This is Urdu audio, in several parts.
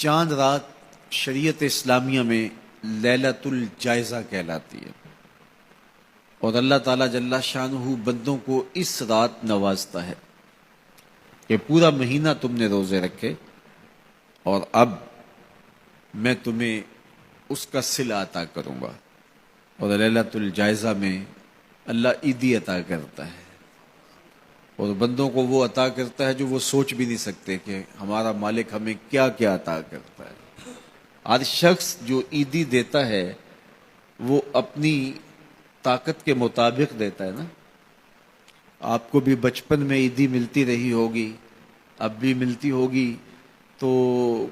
چاند رات شریعت اسلامیہ میں لیلۃ الجائزہ کہلاتی ہے، اور اللہ تعالیٰ جل شانہ بندوں کو اس رات نوازتا ہے کہ پورا مہینہ تم نے روزے رکھے اور اب میں تمہیں اس کا صلہ عطا کروں گا۔ اور لیلۃ الجائزہ میں اللہ عیدی عطا کرتا ہے، اور بندوں کو وہ عطا کرتا ہے جو وہ سوچ بھی نہیں سکتے کہ ہمارا مالک ہمیں کیا کیا عطا کرتا ہے۔ ہر شخص جو عیدی دیتا ہے وہ اپنی طاقت کے مطابق دیتا ہے نا۔ آپ کو بھی بچپن میں عیدی ملتی رہی ہوگی، اب بھی ملتی ہوگی، تو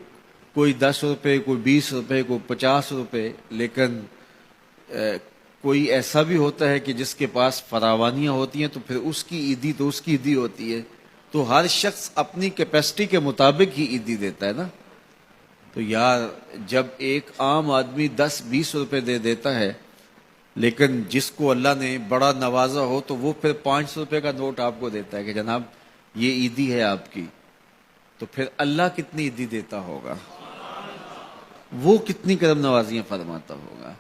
کوئی 10 روپے، کوئی 20 روپے، کوئی 50 روپے، لیکن کوئی ایسا بھی ہوتا ہے کہ جس کے پاس فراوانیاں ہوتی ہیں تو پھر اس کی عیدی تو اس کی عیدی ہوتی ہے۔ تو ہر شخص اپنی کیپیسٹی کے مطابق ہی عیدی دیتا ہے نا۔ تو یار جب ایک عام آدمی 10-20 روپے دے دیتا ہے، لیکن جس کو اللہ نے بڑا نوازا ہو تو وہ پھر 500 روپے کا نوٹ آپ کو دیتا ہے کہ جناب یہ عیدی ہے آپ کی، تو پھر اللہ کتنی عیدی دیتا ہوگا، وہ کتنی کرم نوازیاں فرماتا ہوگا۔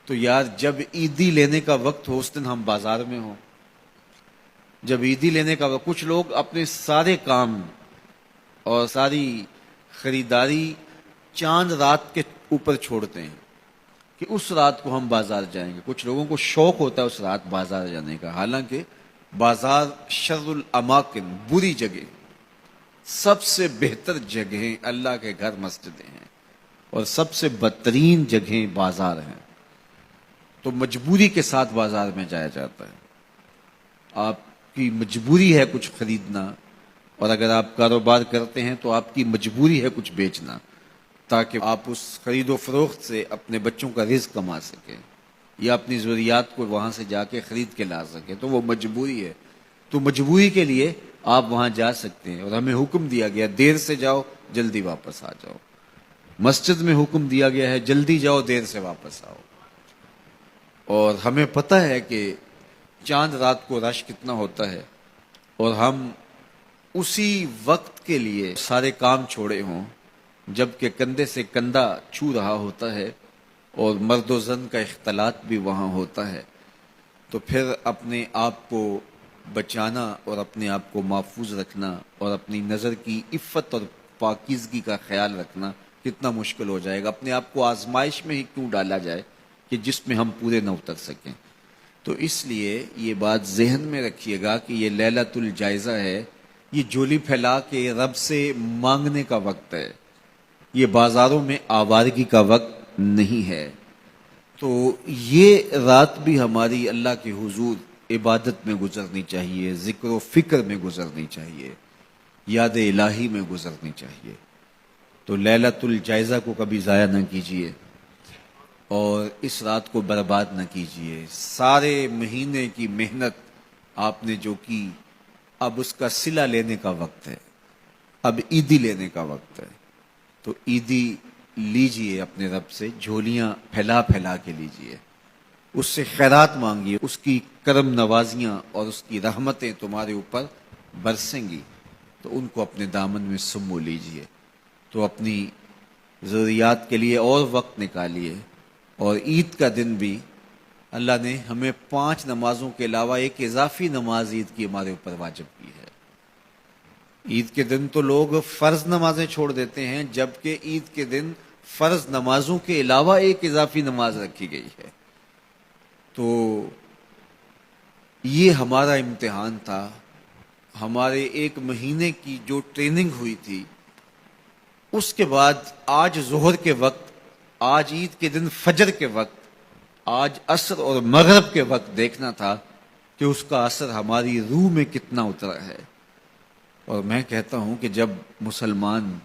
تو یار جب عیدی لینے کا وقت ہو، اس دن ہم بازار میں ہوں، جب عیدی لینے کا وقت، کچھ لوگ اپنے سارے کام اور ساری خریداری چاند رات کے اوپر چھوڑتے ہیں کہ اس رات کو ہم بازار جائیں گے۔ کچھ لوگوں کو شوق ہوتا ہے اس رات بازار جانے کا، حالانکہ بازار شر الاماکن، بری جگہ، سب سے بہتر جگہیں اللہ کے گھر مسجدیں ہیں، اور سب سے بدترین جگہیں بازار ہیں۔ تو مجبوری کے ساتھ بازار میں جایا جاتا ہے، آپ کی مجبوری ہے کچھ خریدنا، اور اگر آپ کاروبار کرتے ہیں تو آپ کی مجبوری ہے کچھ بیچنا، تاکہ آپ اس خرید و فروخت سے اپنے بچوں کا رزق کما سکیں یا اپنی ضروریات کو وہاں سے جا کے خرید کے لا سکیں، تو وہ مجبوری ہے۔ تو مجبوری کے لیے آپ وہاں جا سکتے ہیں، اور ہمیں حکم دیا گیا دیر سے جاؤ جلدی واپس آ جاؤ۔ مسجد میں حکم دیا گیا ہے جلدی جاؤ دیر سے واپس آؤ۔ اور ہمیں پتہ ہے کہ چاند رات کو رش کتنا ہوتا ہے، اور ہم اسی وقت کے لیے سارے کام چھوڑے ہوں جبکہ کندھے سے کندھا چھو رہا ہوتا ہے، اور مرد و زن کا اختلاط بھی وہاں ہوتا ہے، تو پھر اپنے آپ کو بچانا اور اپنے آپ کو محفوظ رکھنا اور اپنی نظر کی عفت اور پاکیزگی کا خیال رکھنا کتنا مشکل ہو جائے گا۔ اپنے آپ کو آزمائش میں ہی کیوں ڈالا جائے کہ جس میں ہم پورے نہ اتر سکیں۔ تو اس لیے یہ بات ذہن میں رکھیے گا کہ یہ لیلۃ الجائزہ ہے، یہ جھولی پھیلا کے رب سے مانگنے کا وقت ہے، یہ بازاروں میں آوارگی کا وقت نہیں ہے۔ تو یہ رات بھی ہماری اللہ کے حضور عبادت میں گزرنی چاہیے، ذکر و فکر میں گزرنی چاہیے، یاد الہی میں گزرنی چاہیے۔ تو لیلۃ الجائزہ کو کبھی ضائع نہ کیجیے، اور اس رات کو برباد نہ کیجیے۔ سارے مہینے کی محنت آپ نے جو کی، اب اس کا صلہ لینے کا وقت ہے، اب عیدی لینے کا وقت ہے۔ تو عیدی لیجئے اپنے رب سے، جھولیاں پھیلا پھیلا کے لیجئے، اس سے خیرات مانگیے، اس کی کرم نوازیاں اور اس کی رحمتیں تمہارے اوپر برسیں گی، تو ان کو اپنے دامن میں سمو لیجئے۔ تو اپنی ضروریات کے لیے اور وقت نکالیے، اور عید کا دن بھی اللہ نے ہمیں 5 نمازوں کے علاوہ ایک اضافی نماز عید کی ہمارے اوپر واجب کی ہے۔ عید کے دن تو لوگ فرض نمازیں چھوڑ دیتے ہیں، جبکہ عید کے دن فرض نمازوں کے علاوہ ایک اضافی نماز رکھی گئی ہے۔ تو یہ ہمارا امتحان تھا، ہمارے ایک مہینے کی جو ٹریننگ ہوئی تھی، اس کے بعد آج ظہر کے وقت، آج عید کے دن فجر کے وقت، آج عصر اور مغرب کے وقت دیکھنا تھا کہ اس کا اثر ہماری روح میں کتنا اترا ہے۔ اور میں کہتا ہوں کہ جب مسلمان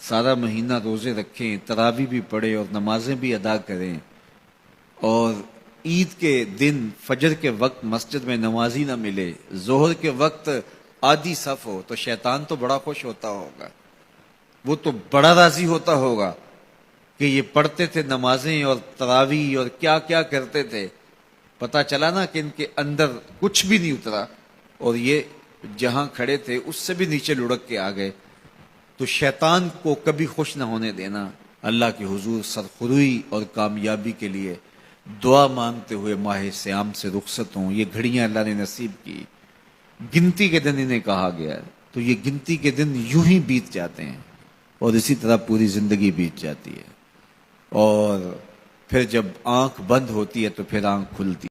سارا مہینہ روزے رکھیں، تراویح بھی پڑھیں اور نمازیں بھی ادا کریں، اور عید کے دن فجر کے وقت مسجد میں نمازی نہ ملے، ظہر کے وقت آدھی صف ہو، تو شیطان تو بڑا خوش ہوتا ہوگا، وہ تو بڑا راضی ہوتا ہوگا کہ یہ پڑھتے تھے نمازیں اور تراویح اور کیا کیا کرتے تھے، پتہ چلا نا کہ ان کے اندر کچھ بھی نہیں اترا، اور یہ جہاں کھڑے تھے اس سے بھی نیچے لڑک کے آ گئے۔ تو شیطان کو کبھی خوش نہ ہونے دینا، اللہ کے حضور سرخروئی اور کامیابی کے لیے دعا مانگتے ہوئے ماہ سیام سے رخصت ہوں۔ یہ گھڑیاں اللہ نے نصیب کی، گنتی کے دن انہیں کہا گیا ہے، تو یہ گنتی کے دن یوں ہی بیت جاتے ہیں اور اسی طرح پوری زندگی بیت جاتی ہے، اور پھر جب آنکھ بند ہوتی ہے تو پھر آنکھ کھلتی ہے۔